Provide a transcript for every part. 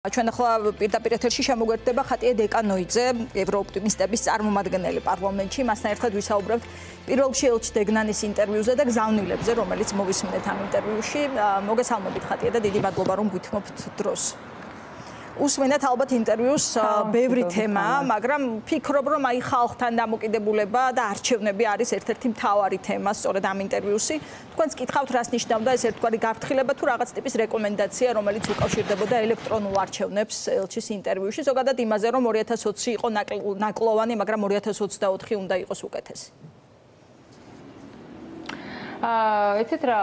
ჩვენ ახლა პირდაპირ ეთერში შემოგვერთდება ხატია დეკანოიძე, ევროოპტიმისტების წარმომადგენელი პარლამენტში. მასთან ერთად ვისაუბრებთ პირველ რიგში ელჩ დეგნანის ინტერვიუზე და გზავნილებზე, რომელიც მოვისმინეთ ამ ინტერვიუში. მოგესალმებით ხატია და დიდი მადლობა რომ გვითმობთ დროს. უსმენთ ალბათ ინტერვიუს ბევრი თემაა, მაგრამ ფიქრობ რომ აი ხალხთან დამოკიდებულება და არჩევნები არის ერთ-ერთი მთავარი თემა სწორედ ამ ინტერვიუსი. თქვენს კითხავთ რას ნიშნავდა ეს ერთგვარი გაფრთხილება თუ რაღაც ტიპის რეკომენდაცია, რომელიც უკავშირდებოდა ელექტრონულ არჩევნებს ელჩის ინტერვიუში, ზოგადად იმაზე რომ 2020 იყო ნაკლოვანი, მაგრამ 2024 უნდა იყოს უკეთესი. იცით რა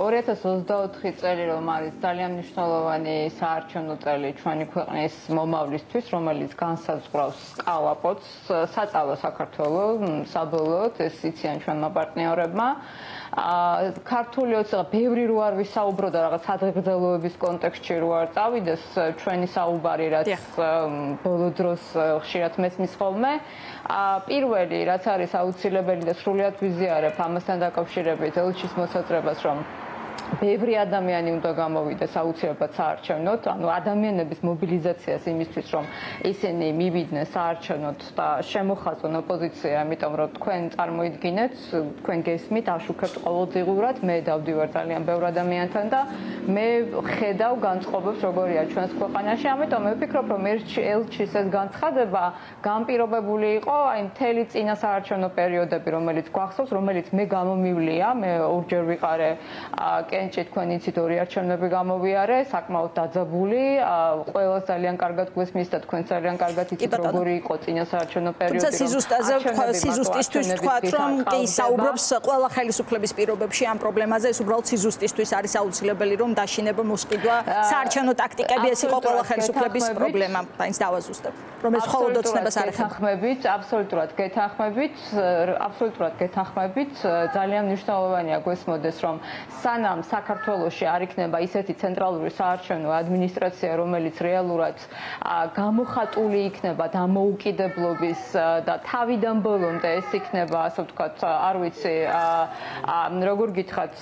2024 წელი რომ არის ძალიან მნიშვნელოვანი საარჩევნო წელი ჩვენი ქვეყნის მომავლისთვის, რომელიც განსაზღვრავს კალაპოტს, საწავო საქართველოს საბოლოოდ ეს იციან ჩვენმა პარტნიორებმა. ქართული ოცნება ბევრი რო არ ვისაუბროდა რაღაც სადღეგრძელოების კონტექსტში რო არ წავიდეს ჩვენი საუბარი რაც ბოლო დროს ხშირად მესმის ხოლმე. პირველი რაც არის აუცილებელი და სრულად ვიზიარებ ამასთან დაკავშირებით ელჩის მოსაზრებას რომ ბევრი ადამიანი უნდა გამოვიდეს აუცილებლად საარჩევნოდ, ანუ ადამიანების მობილიზაციას იმისთვის რომ ისინი მივიდნენ საარჩევნოდ და შემოხაზონ ოპოზიცია, ამიტომ რომ თქვენ წარმოიდგინეთ, თქვენ გესმით, აშუქებთ ყოველდღიურად, მე დავდივარ ძალიან ბევრ ადამიანთან და მე ხედავ განწყობებს როგორია ჩვენს ქვეყანაში, ამიტომ მე ვფიქრობ რომ ელჩის ეს განცხადება განპირობებული იყო აი მთელი წინა საარჩევნო პერიოდები, რომელიც გვახსოვს, რომელიც მე გამომივლია, მე ორჯერ ვიყარე კენჭი თქვენ იცით ორი არჩევნები გამოვიარე, საკმაოდ დაძაბული, ყველას ძალიან კარგად გვესმის და თქვენ ძალიან კარგად იცით როგორი იყო წინა საარჩევნო პერიოდი. სიზუსტისთვის თქვათ რომ კი საუბრობს ყველა ხელისუფლების პირობებში ამ პრობლემაზე, ეს უბრალოდ სიზუსტისთვის არის აუცილებელი რომ დაშინება მოსყიდვა საარჩევნო ტაქტიკები, ეს იყო ყველა ხელისუფლების პრობლემა, მაინც დავაზუსტებ. რომ ეს მხოლოდ ოცნებას არ ეხება. აბსოლუტურად გეთანხმებით, ძალიან მნიშვნელოვანია გვესმოდეს რომ სანამ საქართველოში არ იქნება ისეთი ცენტრალური საარჩევნო ადმინისტრაცია, რომელიც რეალურად გამოხატული იქნება დამოუკიდებლობის და თავიდან ბოლომდე ეს იქნება, ასე ვთქვათ, არ ვიცი, როგორ გითხრათ,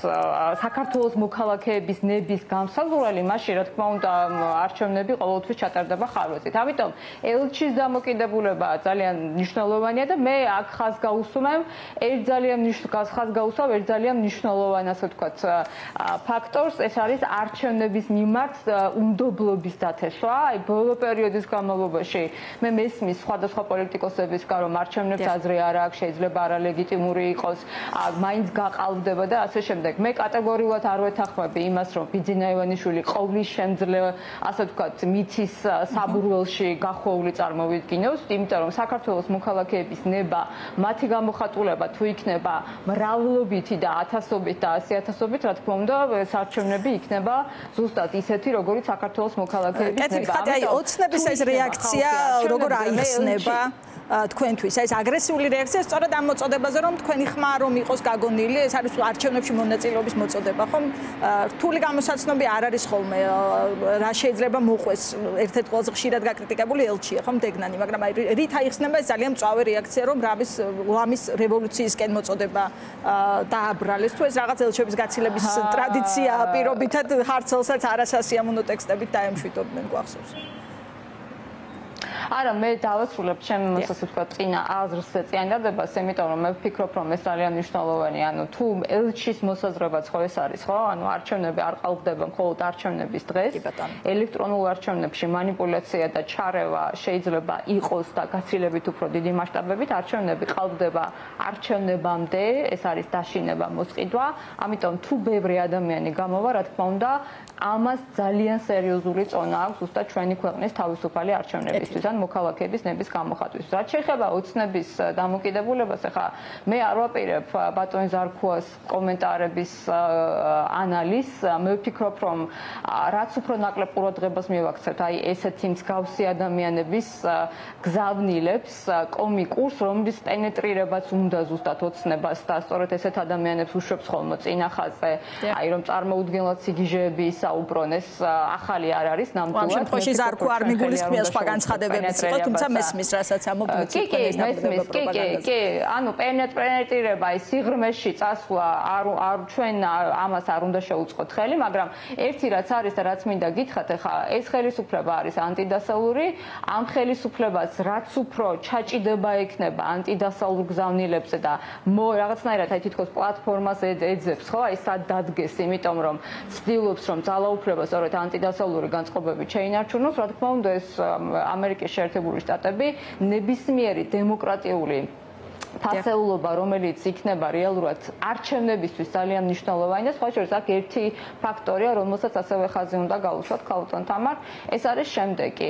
საქართველოს მოქალაქეების ნების გამსაზღვრელი, მაშინ რა თქმა უნდა არჩევნები ყოველთვის ჩატარდება ხარვეზით. ამიტომ ელჩის დამოკიდებულება ძალიან მნიშვნელოვანია და მე აქ ხაზს გაუსვამებ, ერთ ძალიან მნიშვნელოვან, ასე ვთქვათ, ფაქტორს, ეს არის არჩევნების მიმართ უნდობლობის დათესვა. აი ბოლო პერიოდის განმავლობაში მე მესმის სხვადასხვა პოლიტიკოსების რომ არჩევნებს აზრი არ აქვს, შეიძლება არალეგიტიმური იყოს, მაინც გაყალბდება და ასე შემდეგ. მე კატეგორიულად არ ვეთანხმები იმას, რომ ბიძინა ივანიშვილი ყოვლის შემძლე, ასე ვთქვათ, მიწის საბურველში გახვეული წარმოვიდგინოს, იმიტომ რომ საქართველოს მოქალაქეების ნება, მათი გამოხატულება თუ იქნება მრავლობითი და ათასობით და 100.000-ობით, რა თქმა უნდა, საარჩევნები იქნება ზუსტად ისეთი, როგორიც საქართველოს მოქალაქეების ნება. აი, ოცნების ეს რეაქცია როგორ აიხსნება თქვენთვის? ეს აგრესიული რეაქცია სწორედ ამ მოწოდებაზე, რომ თქვენი ხმა რომ იყოს გაგონილი, ეს არის არჩევნებში მონაწილეობის მოწოდება, ხომ? რთული გამოსაცნობი არ არის ხოლმე, რა შეიძლება მოყვეს ერთ-ერთ ყველაზე ხშირად გაკრიტიკებული ელჩია, ხომ, დეგნანი, მაგრამ აი რით აიხსნება ეს ძალიან მწვავე რეაქცია, რომ ლამის რევოლუციისკენ მოწოდება დააბრალეს, თუ ეს რაღაც ელჩების გაცილების ტრადიცია პირობითად ხარცელსაც არასასიამოვნო ტექსტებით დაემშვიდობდნენ, გვახსოვს. არა, მე დავასრულებ ჩემს ასე ვთქვათ წინა აზრს წინადადებას, იმიტომ რომ მე ვფიქრობ რომ ეს ძალიან მნიშვნელოვანია, ანუ თუ ელჩის მოსაზრებაც ხო ეს არის, ხო? ანუ არჩევნები არ ყალბდება მხოლოდ არჩევნების დღეს. ელექტრონულ არჩევნებში манипуляცია და ჩარევა შეიძლება იყოს და გაცილებით უფრო დიდი მასშტაბებით, არჩევნები ყალბდება არჩევნებამდე, ეს არის დაშინება, მოსყიდვა, ამიტომ თუ ბევრი ადამიანი გამოვა, რა თქმა უნდა, ამას ძალიან სერიოზული წონა აქვს ზუსტად ჩვენი ქვეყნის თავისუფალი არჩევნებისთვის. მოქალაქეების ნების გამოხატვის. რაც შეეხება ოცნების დამოკიდებულებას, ახლა მე არ ვაპირებ ბატონ ზარქუას კომენტარების ანალიზს. მე ვფიქრობ, რომ რაც უფრო ნაკლებ ყურადღებას მივაქცევთ აი ესეთი მსგავსი ადამიანების გზავნილებს, კომიკურს, რომლის პენეტრირებაც უნდა ზუსტად ოცნებას და სწორედ ესეთ ადამიანებს უშვებს ხოლმე წინა ხაზზე, აი რომ წარმოუდგენლად სიგიჟეები ისაუბრონ, ეს ახალი არ არის ნამდვილად. ამ შემთხვევაში ზარქუ არ მიგულისხმია სხვა განცხადებები მიღებიც იყო, თუმცა მესმის, რასაც ამობთ თქვენ ეს ნაბუდება პროპაგანდაზე. კი, ანუ პენეტრირება ის სიღრმეში წასვლა ჩვენ ამას არ უნდა შეუწყოთ ხელი, მაგრამ ერთი რაც არის და რაც მინდა გითხრათ, ეხლა ეს ხელისუფლება არის ანტიდასავლური, ამ ხელისუფლებას რაც უფრო ჩაჭიდება ექნება ანტიდასავლურ გზავნილებზე და რაღაცნაირად აი თითქოს პლატფორმას ეძებს, ხო, აი სად დადგეს, იმიტომ რომ ცდილობს რომ ძალაუფლება სწორედ ანტიდასავლური განწყობებით შეინარჩუნოს, რა თქმა უნდა ეს ამერიკის შეერთებული შტატები ნებისმიერი დემოკრატიული ფასეულობა, რომელიც იქნება რეალურად არჩევნებისთვის ძალიან მნიშვნელოვანი და სხვა შორის აქ ერთი ფაქტორია, რომელსაც ასევე ხაზი უნდა გაუშვათ ქალბატონ თამარ, ეს არის შემდეგი.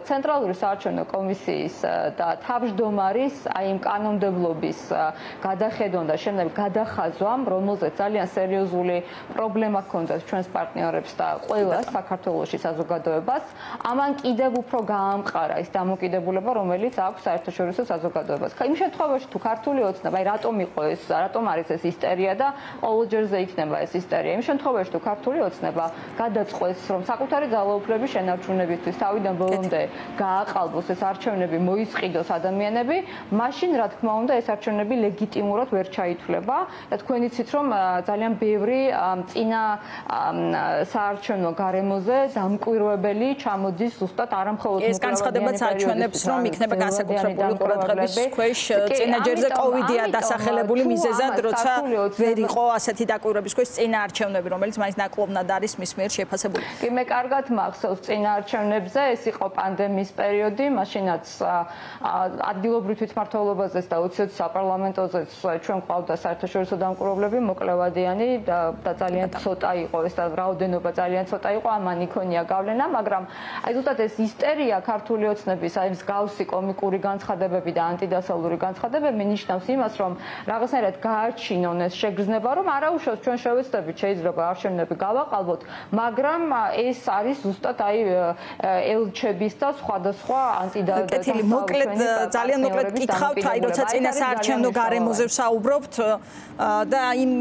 ცენტრალური საარჩევნო კომისიის და თავმჯდომარის აი იმ კანონმდებლობის გადახედვამ და შემდეგ გადახაზვამ, რომელზეც ძალიან სერიოზული პრობლემა ჰქონდათ ჩვენს პარტნიორებს და ყველა საქართველოში საზოგადოებას, ამან კიდევ უფრო გაამყარა ის დამოკიდებულება, რომელიც აქვს საერთაშორისო საზოგადოებას. იმ შემთხვევაში თუ ქართული ოცნება, აი რატომ იყო ეს, რატომ არის ეს ისტერია და ყოველჯერზე იქნება ეს ისტერია. იმ შემთხვევაში თუ ქართული ოცნება გადაწყვეტს, რომ საკუთარი ძალაუფლების შენარჩუნებისთვის თავიდან ბოლომდე გააყალბოს ეს არჩევნები, მოისყიდოს ადამიანები, მაშინ რა თქმა უნდა ეს არჩევნები ლეგიტიმურად ვერ ჩაითვლება და თქვენ იცით რომ ძალიან ბევრი წინა საარჩევნო გარემოზე დამკვირვებელი ჩამოდის ზუსტად არამხოლოდ ეს განცხადებაც აჩვენებს, რომ იქნება განსაკუთრებული ყურადღების ქვეშ წინაჯერზე კოვიდია დასახელებული მიზეზად, როცა ვერ იყო ასეთი დაკვირვების ქვეშ წინა არჩევნები, რომელიც მაინც ნაკლოვნად არის მის მიერ შეფასებული. კი, მე კარგად მახსოვს წინა არჩევნებზე, ეს იყო პანდემიის პერიოდი, მაშინაც ადგილობრივ თვითმმართველობაზეც და უცებ საპარლამენტოზეც ჩვენ ყავდა საერთაშორისო დამკვირვებლები, მოკლევადიანი და ძალიან ცოტა იყო ეს და რაოდენობა ძალიან ცოტა იყო, ამან იქონია გავლენა, მაგრამ აი ზუსტად ეს ისტერია ქართული ოცნების აი მსგავსი კომიკური განცხადებები და ანტიდასავლური განცხადებები ნიშნავს იმას, რომ რაღაცნაირად გააჩინონ ეს შეგრძნება, რომ არაუშავს ჩვენ შევეცდებით შეიძლება არჩევნები გავაყალბოთ, მაგრამ ეს არის ზუსტად აი ელჩების და სხვადასხვა კეთილი, მოკლედ ძალიან მოკლედ გითხავთ, აი როცა წინა საარჩევნო გარემოზე ვსაუბრობთ და იმ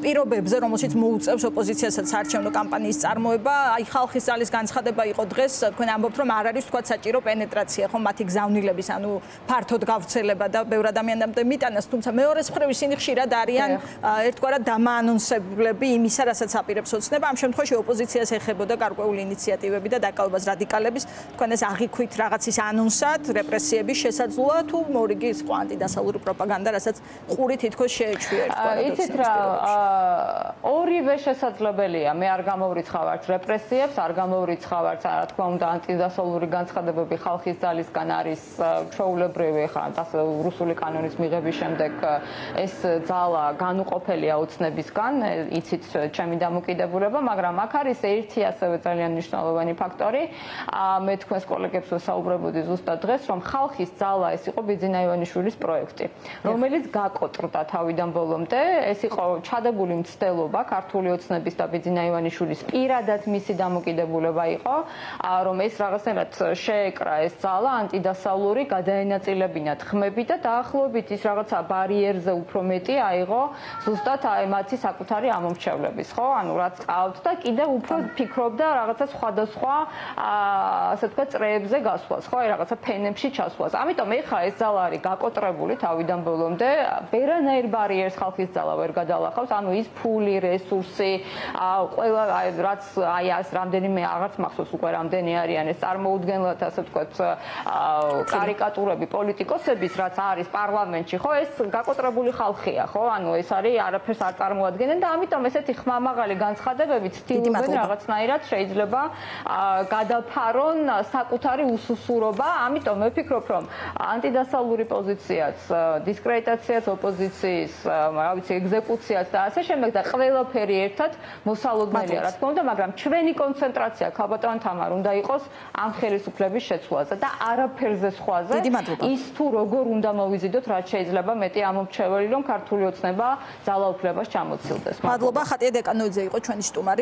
პირობებზე, რომელშიც მოუწევს ოპოზიციასაც საარჩევნო კამპანიის წარმოება, აი ხალხის ძალის განცხადება იყო დღეს, თქვენ ამბობთ, რომ არ არის თქვა საჭირო პენეტრაცია, ხო, მათი გზავნილების, ანუ ფართოდ გავრცელება და ბევრ ადამიანამდე მიტანას, თუმცა მეორე მხრივ ისინი ხშირად არიან ერთგვარად დამაანონსებლები იმისა, რასაც აპირებს ოცნება. ამ შემთხვევაში ოპოზიციას ეხებოდა გარკვეული ინიციატივები და დაკავებას რადიკალების, თქვენ ეს აღიქვით რაღაცის ანონსად, რეპრესიების შესაძლოა თუ მორიგი სხვა ანტიდასავლური პროპაგანდა, რასაც ყური თითქოს შეეჩვია ერთგვარად. იცით რა, ორივე შესაძლებელია. მე არ გამოვრიცხავართ რეპრესიებს, არ გამოვრიცხავართ, რა თქმა უნდა, ანტიდასავლური განცხადებები ხალხის ძალისგან არის ჩვეულებრივი, ხა რუსული კანონის მიღების შემდეგ ეს ძალა განუყოფელია ოცნებისგან, იცით ჩემი დამოკიდებულება, მაგრამ აქ არის ერთი ასევე ძალიან მნიშვნელოვანი ფაქტორი. მე თქვენს კოლეგებს ვსაუბრობდი ზუსტად დღეს, რომ ხალხის ძალა ეს იყო ბიძინა ივანიშვილის პროექტი, რომელიც გაკოტრდა თავიდან ბოლომდე, ეს იყო ჩადებული მცდელობა ქართული ოცნების და ბიძინა ივანიშვილის პირადად მისი დამოკიდებულება იყო, რომ ეს რაღაცნაირად შეეკრა ეს ძალა ანტიდასავლური გადაენაწილებინათ ხმები და დაახლოებით ის რაღაცა ბარიერზე უფრო მეტი აიღო ზუსტად აი მათი საკუთარი ამომრჩევლების, ხო? ანუ რაც ყავთ და კიდევ უფრო ფიქრობდა რაღაცა სხვადასხვა ასე თქვა წრეებზე გასვლას, ხო? აი რაღაცა ფენებში ჩასვლას. ამიტომ ეხლა ეს ძალა არის გაკოტრებული თავიდან ბოლომდე, ვერანაირ ბარიერს ხალხის ძალა ვერ გადალახავს, ანუ ის ფული, რესურსი, ყველა რაც აი ეს რამდენიმე აღარც მახსოვს უკვე რამდენი არიან ეს წარმოუდგენლად ასე თქვა კარიკატურები პოლიტიკოსების, რაც არის პარლამენტში, ხო, ეს გაკოტრებული ხალხია, ხო? ანუ ეს არის არაფერს არ წარმოადგენენ და ამიტომ ესეთი ხმამაღალი განცხადებებით ცდილობენ რაღაცნაირად შეიძლება გადაფარონ საკუთარი უსუსურობა, ამიტომ მე ვფიქრობ, რომ ანტიდასავლური პოზიციაც, დისკრედიტაციაც ოპოზიციის, რა ვიცი, ეგზეკუციაც და ასე შემდეგ და ყველაფერი ერთად მოსალოდნელია, რა თქმა უნდა, მაგრამ ჩვენი კონცენტრაცია ქალბატონ თამარ უნდა იყოს ამ ხელისუფლების შეცვლაზე და არაფერზე სხვაზე. ის თუ როგორ უნდა მოვიზიდოთ, რაც შეიძლება მეტი ამომრჩეველი, რომ ქართული ოცნება ძალაუფლებას ჩამოცილდეს. მადლობა, ხატია დეკანოიძე იყო ჩვენი სტუმარი.